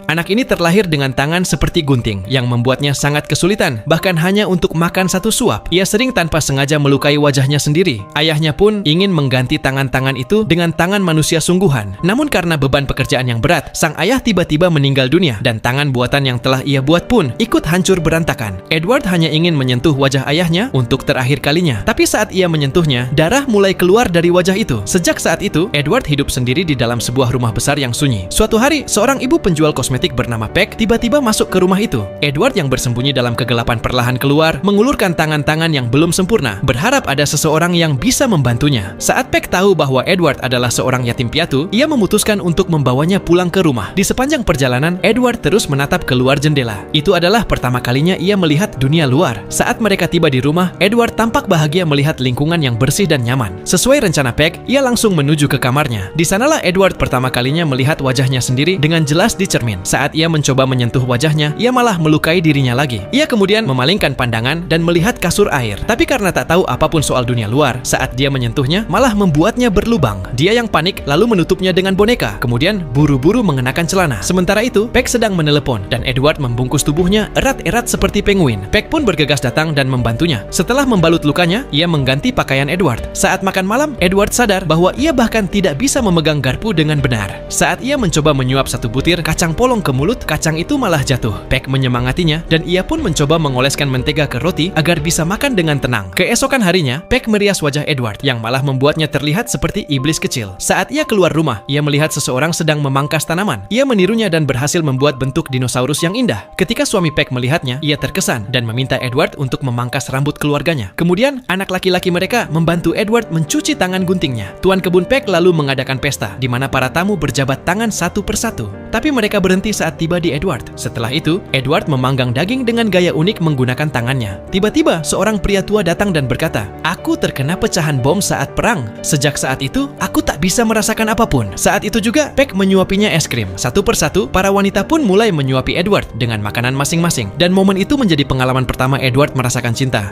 Anak ini terlahir dengan tangan seperti gunting, yang membuatnya sangat kesulitan, bahkan hanya untuk makan satu suap. Ia sering tanpa sengaja melukai wajahnya sendiri. Ayahnya pun ingin mengganti tangan-tangan itu dengan tangan manusia sungguhan. Namun karena beban pekerjaan yang berat, sang ayah tiba-tiba meninggal dunia, dan tangan buatan yang telah ia buat pun ikut hancur berantakan. Edward hanya ingin menyentuh wajah ayahnya untuk terakhir kalinya. Tapi saat ia menyentuhnya, darah mulai keluar dari wajah itu. Sejak saat itu, Edward hidup sendiri di dalam sebuah rumah besar yang sunyi. Suatu hari, seorang ibu penjual kosmetik bernama Peck tiba-tiba masuk ke rumah itu. Edward yang bersembunyi dalam kegelapan perlahan keluar, mengulurkan tangan-tangan yang belum sempurna, berharap ada seseorang yang bisa membantunya. Saat Peck tahu bahwa Edward adalah seorang yatim piatu, ia memutuskan untuk membawanya pulang ke rumah. Di sepanjang perjalanan, Edward terus menatap keluar jendela. Itu adalah pertama kalinya ia melihat dunia luar. Saat mereka tiba di rumah, Edward tampak bahagia melihat lingkungan yang bersih dan nyaman. Sesuai rencana Peck, ia langsung menuju ke kamarnya. Di sanalah Edward pertama kalinya melihat wajahnya sendiri dengan jelas di cermin. Saat ia mencoba menyentuh wajahnya, ia malah melukai dirinya lagi. Ia kemudian memalingkan pandangan dan melihat kasur air. Tapi karena tak tahu apapun soal dunia luar, saat dia menyentuhnya, malah membuatnya berlubang. Dia yang panik lalu menutupnya dengan boneka, kemudian buru-buru mengenakan celana. Sementara itu, Peck sedang menelepon, dan Edward membungkus tubuhnya erat-erat seperti penguin. Peck pun bergegas datang dan membantunya. Setelah membalut lukanya, ia mengganti pakaian Edward. Saat makan malam, Edward sadar bahwa ia bahkan tidak bisa memegang garpu dengan benar. Saat ia mencoba menyuap satu butir kacang polong ke mulut, kacang itu malah jatuh. Peck menyemangatinya, dan ia pun mencoba mengoleskan mentega ke roti agar bisa makan dengan tenang. Keesokan harinya, Peck merias wajah Edward, yang malah membuatnya terlihat seperti iblis kecil. Saat ia keluar rumah, ia melihat seseorang sedang memangkas tanaman. Ia menirunya dan berhasil membuat bentuk dinosaurus yang indah. Ketika suami Peck melihatnya, ia terkesan dan meminta Edward untuk memangkas rambut keluarganya. Kemudian, anak laki-laki mereka membantu Edward mencuci tangan guntingnya. Tuan kebun Peck lalu mengadakan pesta, di mana para tamu berjabat tangan satu persatu. Tapi mereka berhenti saat tiba di Edward. Setelah itu, Edward memanggang daging dengan gaya unik menggunakan tangannya. Tiba-tiba, seorang pria tua datang dan berkata, "Aku terkena pecahan bom saat perang. Sejak saat itu, aku tak bisa merasakan apapun." Saat itu juga, Peck menyuapinya es krim. Satu persatu, para wanita pun mulai menyuapi Edward dengan makanan masing-masing. Dan momen itu menjadi pengalaman pertama Edward merasakan cinta.